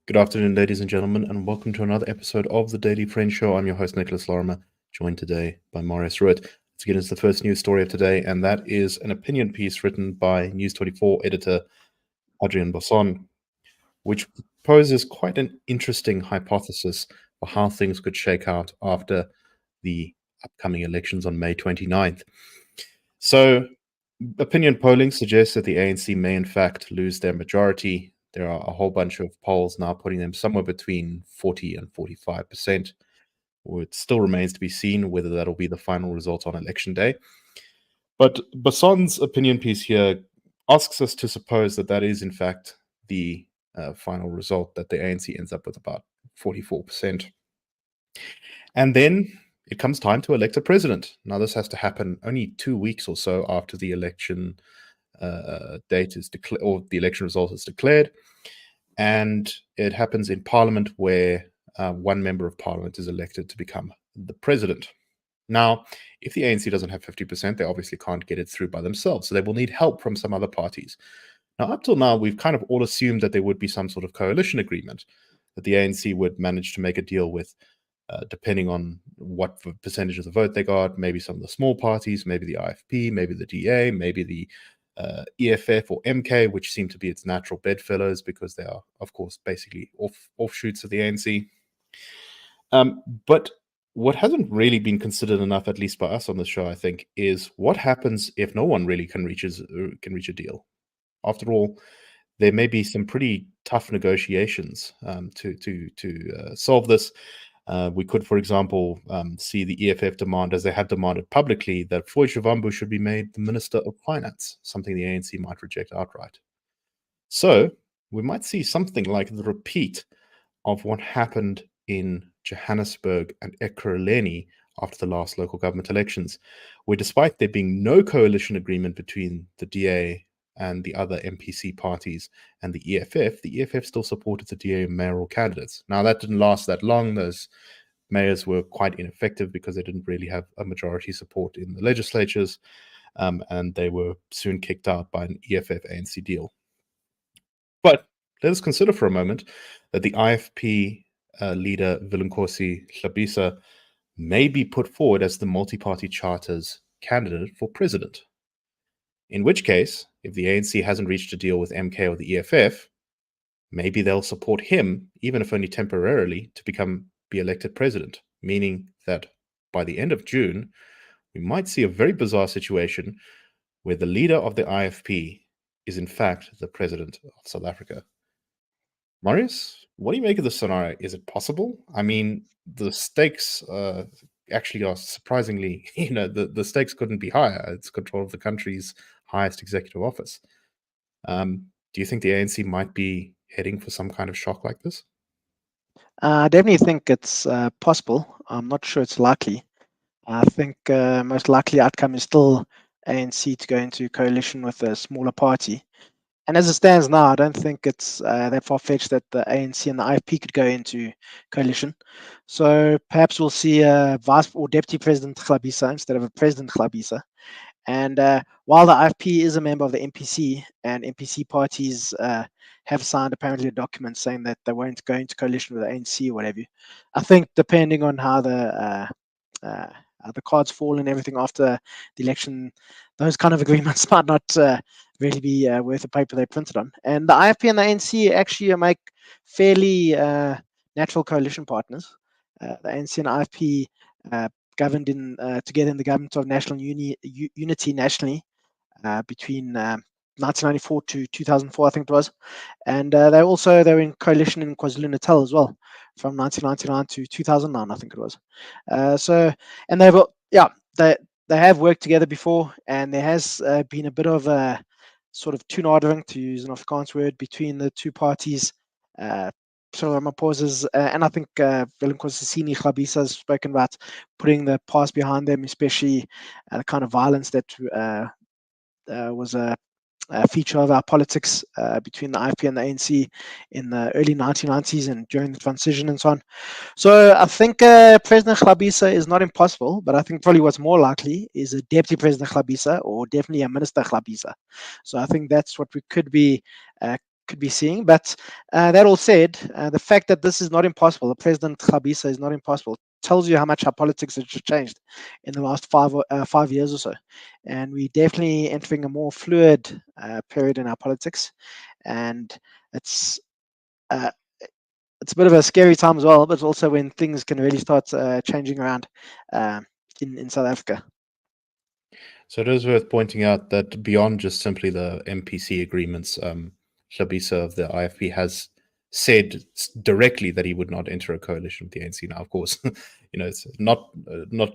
Good afternoon, ladies and gentlemen, and welcome to another episode of the Daily Friend Show. I'm your host, Nicholas Lorimer, joined today by Marius Roodt. Let's get into the first news story of today, and that is an opinion piece written by News 24 editor Adrian Bosson, which poses quite an interesting hypothesis for how things could shake out after the upcoming elections on May 29th. So, opinion polling suggests that the ANC may in fact lose their majority. There are a whole bunch of polls now putting them somewhere between 40 and 45%. It still remains to be seen whether that'll be the final result on election day. But Basson's opinion piece here asks us to suppose that that is in fact the final result, that the ANC ends up with about 44%. And then it comes time to elect a president. Now, this has to happen only 2 weeks or so after the election date is declared, or the election result is declared. And it happens in Parliament, where one member of Parliament is elected to become the president. Now, if the ANC doesn't have 50%, they obviously can't get it through by themselves. So they will need help from some other parties. Now, up till now, we've kind of all assumed that there would be some sort of coalition agreement, that the ANC would manage to make a deal with, depending on what percentage of the vote they got, maybe some of the small parties, maybe the IFP, maybe the DA, maybe the EFF or MK, which seem to be its natural bedfellows because they are, of course, basically offshoots of the ANC. But what hasn't really been considered enough, at least by us on the show, I think, is what happens if no one really can reach a deal. After all, there may be some pretty tough negotiations to solve this. We could, for example, see the EFF demand, as they have demanded publicly, that Floyd Shivambu should be made the Minister of Finance, something the ANC might reject outright. So we might see something like the repeat of what happened in Johannesburg and Ekurhuleni after the last local government elections, where despite there being no coalition agreement between the DA and the other MPC parties and the EFF still supported the DA mayoral candidates. Now, that didn't last that long. Those mayors were quite ineffective because they didn't really have a majority support in the legislatures, and they were soon kicked out by an EFF-ANC deal. But let us consider for a moment that the IFP leader, Vilunkosi Hlabisa, may be put forward as the multi-party charter's candidate for president. In which case, if the ANC hasn't reached a deal with MK or the EFF, maybe they'll support him, even if only temporarily, to be elected president, meaning that by the end of June, we might see a very bizarre situation where the leader of the IFP is in fact the president of South Africa. Marius, what do you make of this scenario? Is it possible? I mean, the stakes actually are surprisingly, the stakes couldn't be higher. It's control of the country's highest executive office. Do you think the ANC might be heading for some kind of shock like this? I definitely think it's possible. I'm not sure it's likely. I think most likely outcome is still ANC to go into coalition with a smaller party. And as it stands now, I don't think it's that far-fetched that the ANC and the IFP could go into coalition. So perhaps we'll see a vice or deputy president Hlabisa instead of a president Hlabisa. And while the IFP is a member of the MPC, and MPC parties have signed apparently a document saying that they won't go into coalition with the ANC or whatever, I think depending on how the cards fall and everything after the election, those kind of agreements might not really be worth the paper they printed on. And the IFP and the ANC actually make fairly natural coalition partners. The ANC and IFP governed together in the government of national unity nationally between 1994 to 2004, I think it was. And they were in coalition in KwaZulu-Natal as well, from 1999 to 2009, I think it was. And they have worked together before, and there has been a bit of a sort of toenaardering, to use an Afrikaans word, between the two parties. Ramaphosa's, and I think Vilunkosi Hlabisa has spoken about putting the past behind them, especially the kind of violence that was a feature of our politics between the IFP and the ANC in the early 1990s and during the transition and so on. So I think President Hlabisa is not impossible, but I think probably what's more likely is a Deputy President Hlabisa or definitely a Minister Hlabisa. So I think that's what we could be could be seeing. But that all said, the fact that this is not impossible, the President Khabisa is not impossible, tells you how much our politics has changed in the last 5 years or so. And we're definitely entering a more fluid period in our politics. And it's a bit of a scary time as well, but also when things can really start changing around in South Africa. So it is worth pointing out that beyond just simply the MPC agreements, Khabisa of the IFP has said directly that he would not enter a coalition with the ANC. Now, of course, it's not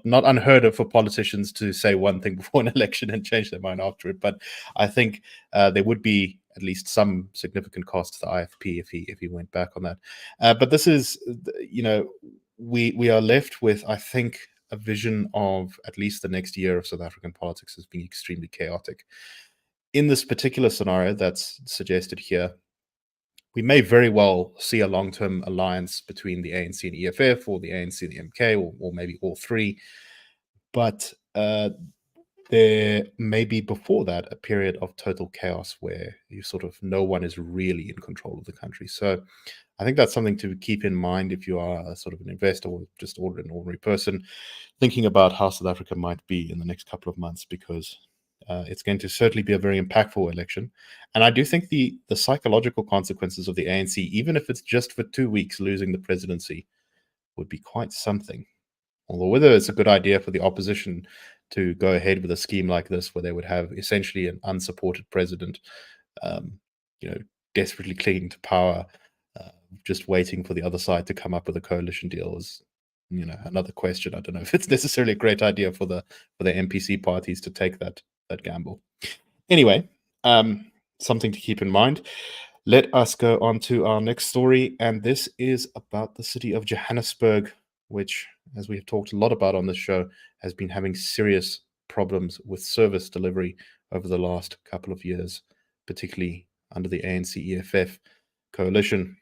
unheard of for politicians to say one thing before an election and change their mind after it. But I think there would be at least some significant cost to the IFP if he went back on that. But this is, we are left with, I think, a vision of at least the next year of South African politics as being extremely chaotic. In this particular scenario that's suggested here, we may very well see a long-term alliance between the ANC and EFF, or the ANC and the MK, or maybe all three. But there may be before that a period of total chaos where no one is really in control of the country. So I think that's something to keep in mind if you are a sort of an investor or just an ordinary person thinking about how South Africa might be in the next couple of months, because it's going to certainly be a very impactful election. And I do think the psychological consequences of the ANC, even if it's just for 2 weeks losing the presidency, would be quite something. Although whether it's a good idea for the opposition to go ahead with a scheme like this, where they would have essentially an unsupported president, desperately clinging to power, just waiting for the other side to come up with a coalition deal, is another question. I don't know if it's necessarily a great idea for the MPC parties to take that gamble. Anyway, something to keep in mind. Let us go on to our next story, and this is about the city of Johannesburg, which, as we have talked a lot about on this show, has been having serious problems with service delivery over the last couple of years, particularly under the ANC-EFF coalition.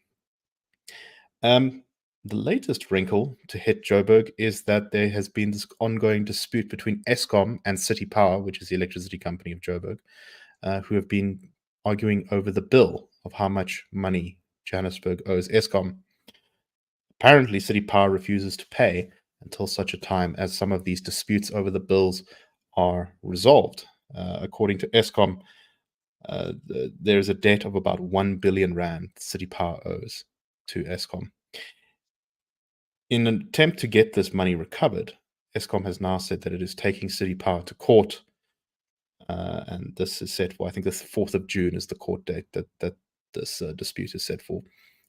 The latest wrinkle to hit Joburg is that there has been this ongoing dispute between Eskom and City Power, which is the electricity company of Joburg, who have been arguing over the bill of how much money Johannesburg owes Eskom. Apparently, City Power refuses to pay until such a time as some of these disputes over the bills are resolved. According to Eskom, there's a debt of about 1 billion rand City Power owes to Eskom. In an attempt to get this money recovered, Eskom has now said that it is taking City Power to court, and this is set for, I think, the 4th of June is the court date that this dispute is set for.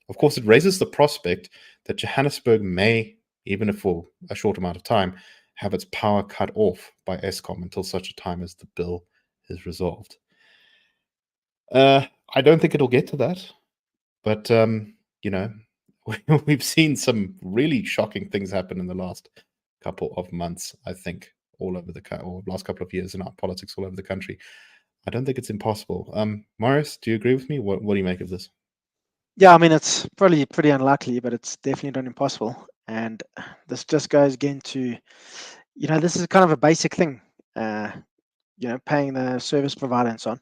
Of course, it raises the prospect that Johannesburg may, even if for a short amount of time, have its power cut off by Eskom until such a time as the bill is resolved. I don't think it'll get to that, but we've seen some really shocking things happen in the last couple of months, I think, all over or last couple of years in our politics all over the country. I don't think it's impossible. Marius, do you agree with me? What do you make of this? Yeah, I mean, it's probably pretty unlikely, but it's definitely not impossible. And this just goes again to, this is kind of a basic thing, paying the service provider and so on.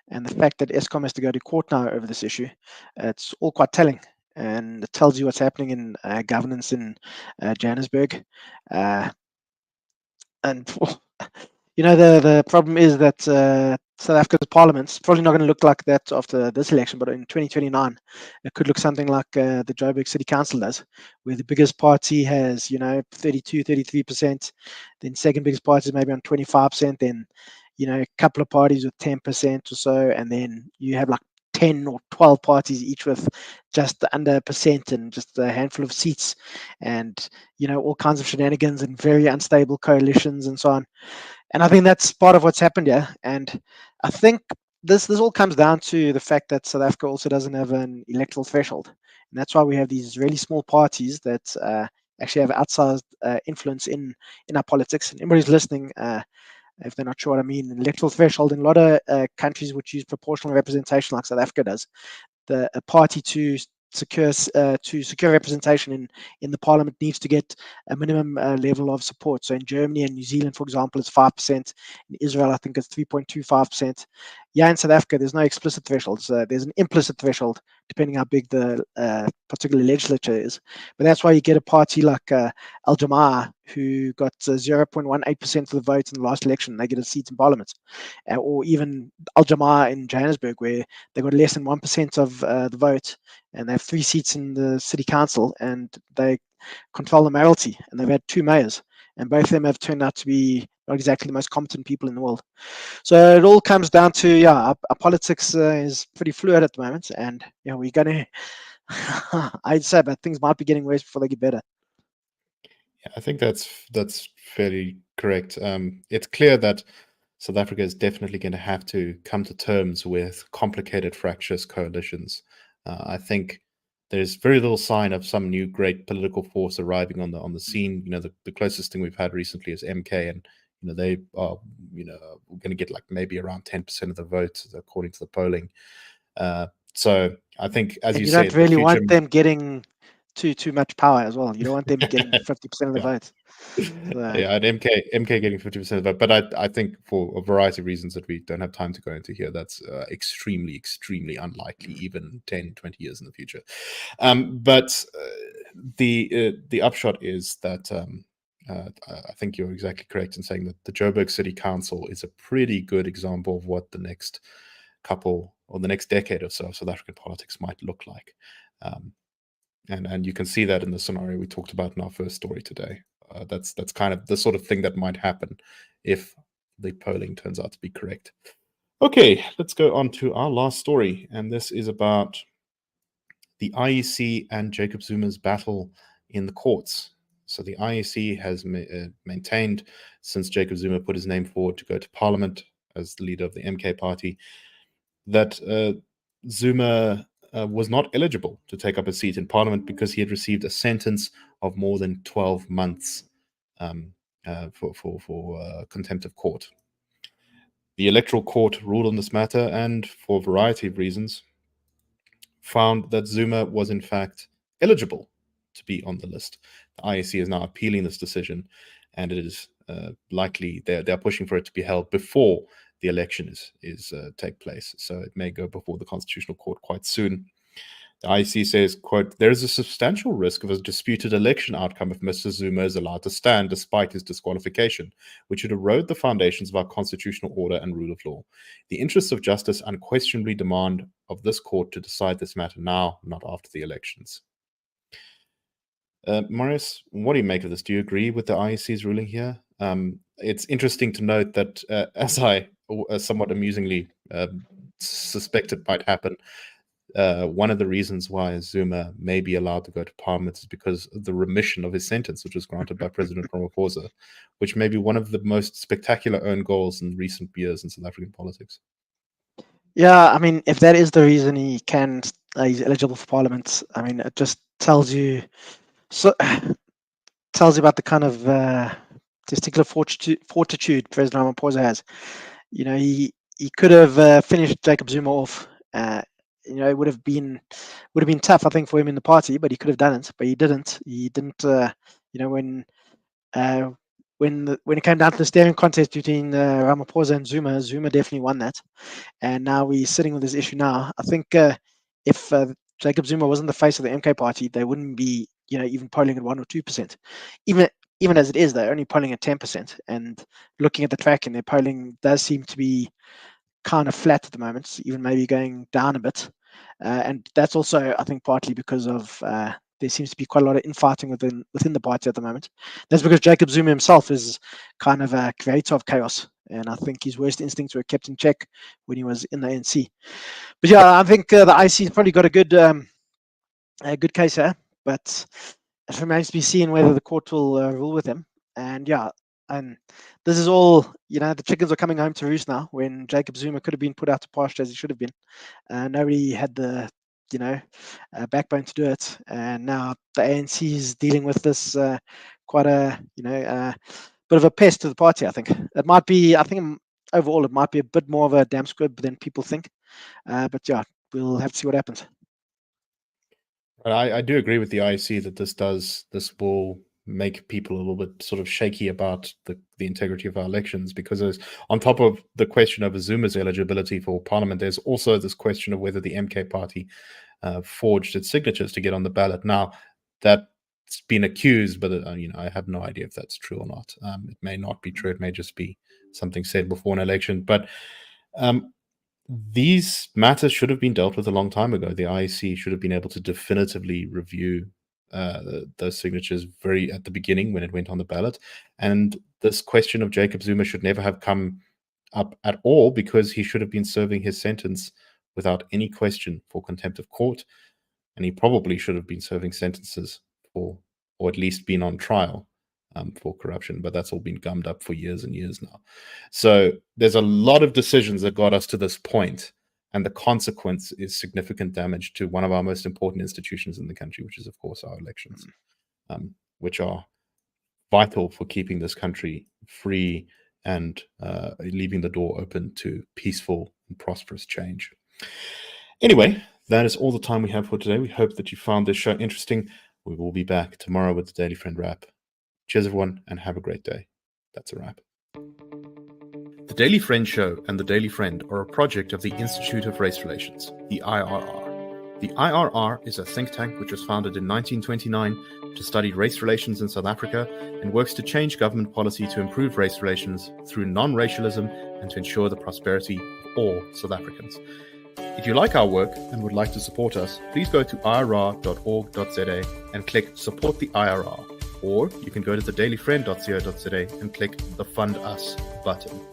And the fact that Eskom has to go to court now over this issue, it's all quite telling. And it tells you what's happening in governance in Johannesburg. And the problem is that South Africa's parliament's probably not going to look like that after this election, but in 2029, it could look something like the Joburg City Council does, where the biggest party has, 32, 33%, then second biggest party is maybe on 25%, then, a couple of parties with 10% or so, and then you have like 10 or 12 parties, each with just under 1% and just a handful of seats, and, all kinds of shenanigans and very unstable coalitions and so on. And I think that's part of what's happened here. And I think this all comes down to the fact that South Africa also doesn't have an electoral threshold. And that's why we have these really small parties that actually have outsized influence in our politics. And anybody's listening, if they're not sure what I mean, an electoral threshold in a lot of countries which use proportional representation like South Africa does, a party to secure representation in the parliament needs to get a minimum level of support. So in Germany and New Zealand, for example, it's 5%. In Israel, I think it's 3.25%. yeah, in South Africa, there's no explicit thresholds. There's an implicit threshold, depending how big the particular legislature is. But that's why you get a party like Al Jamaa, who got 0.18% of the vote in the last election. They get a seat in parliament. Or even Al Jamaa in Johannesburg, where they got less than 1% of the vote, and they have 3 seats in the city council, and they control the mayoralty, and they've had 2 mayors, and both of them have turned out to be not exactly the most competent people in the world. So it all comes down to, yeah, our politics is pretty fluid at the moment, and we're going to, I'd say, but things might be getting worse before they get better. Yeah, I think that's fairly correct. It's clear that South Africa is definitely going to have to come to terms with complicated, fractious coalitions. I think there's very little sign of some new great political force arriving on the scene. The closest thing we've had recently is MK, and they are going to get like maybe around 10% of the vote according to the polling. So I think, as you don't said, really the future want them getting too much power as well. You don't want them getting 50% of the Yeah. vote. Yeah, and MK getting 50% of the vote, but I think for a variety of reasons that we don't have time to go into here, that's extremely unlikely, even 10, 20 years in the future. But the upshot is that I think you're exactly correct in saying that the Joburg City Council is a pretty good example of what the next couple or the next decade or so of South African politics might look like. And you can see that in the scenario we talked about in our first story today. That's kind of the sort of thing that might happen if the polling turns out to be correct. Okay, let's go on to our last story, and this is about the IEC and Jacob Zuma's battle in the courts. So the IEC has maintained, since Jacob Zuma put his name forward to go to Parliament as the leader of the MK party, that Zuma was not eligible to take up a seat in Parliament because he had received a sentence of more than 12 months for contempt of court. The Electoral Court ruled on this matter, and for a variety of reasons, found that Zuma was in fact eligible to be on the list. The IEC is now appealing this decision, and it is likely they're pushing for it to be held before the election is take place. So it may go before the Constitutional Court quite soon. The IEC says, quote, "There is a substantial risk of a disputed election outcome if Mr. Zuma is allowed to stand despite his disqualification, which would erode the foundations of our constitutional order and rule of law. The interests of justice unquestionably demand of this court to decide this matter now, not after the elections." Marius, what do you make of this? Do you agree with the IEC's ruling here? It's interesting to note that, as I somewhat amusingly suspected might happen, one of the reasons why Zuma may be allowed to go to Parliament is because of the remission of his sentence, which was granted by President Ramaphosa, which may be one of the most spectacular own goals in recent years in South African politics. Yeah, I mean, if that is the reason he's eligible for Parliament, I mean, it just tells you about the kind of testicular fortitude President Ramaphosa has. He could have finished Jacob Zuma off. It would have been tough, I think, for him in the party, but he could have done it. But he didn't. He didn't. When it came down to the staring contest between Ramaphosa and Zuma, Zuma definitely won that. And now we're sitting with this issue now. I think if Jacob Zuma wasn't the face of the MK party, they wouldn't be, even polling at 1 or 2%. Even as it is, they're only polling at 10%. And looking at the track, and their polling does seem to be kind of flat at the moment, even maybe going down a bit. And that's also, I think, partly because of there seems to be quite a lot of infighting within the party at the moment. That's because Jacob Zuma himself is kind of a creator of chaos, and I think his worst instincts were kept in check when he was in the ANC. But yeah, I think the IC's probably got a good case here, but it remains to be seen whether the court will rule with him. And yeah, and this is all, the chickens are coming home to roost now, when Jacob Zuma could have been put out to pasture as he should have been. Nobody had the backbone to do it, and now the ANC is dealing with this quite a bit of a pest to the party. I think overall it might be a bit more of a damn squib than people think, but yeah, we'll have to see what happens. I do agree with the IEC that this will make people a little bit sort of shaky about the integrity of our elections, because there's, on top of the question of Zuma's eligibility for parliament, there's also this question of whether the MK party forged its signatures to get on the ballot. Now, that's been accused, but I have no idea if that's true or not. It may not be true. It may just be something said before an election. But these matters should have been dealt with a long time ago. The IEC should have been able to definitively review those signatures very at the beginning when it went on the ballot. And this question of Jacob Zuma should never have come up at all, because he should have been serving his sentence without any question for contempt of court. And he probably should have been serving sentences for, or at least been on trial for corruption, but that's all been gummed up for years and years now. So there's a lot of decisions that got us to this point, and the consequence is significant damage to one of our most important institutions in the country, which is, of course, our elections, which are vital for keeping this country free and leaving the door open to peaceful and prosperous change. Anyway, that is all the time we have for today. We hope that you found this show interesting. We will be back tomorrow with the Daily Friend Wrap. Cheers, everyone, and have a great day. That's a wrap. The Daily Friend Show and the Daily Friend are a project of the Institute of Race Relations, the IRR. The IRR is a think tank which was founded in 1929 to study race relations in South Africa and works to change government policy to improve race relations through non-racialism and to ensure the prosperity of all South Africans. If you like our work and would like to support us, please go to irr.org.za and click Support the IRR. Or you can go to thedailyfriend.co.za and click the Fund Us button.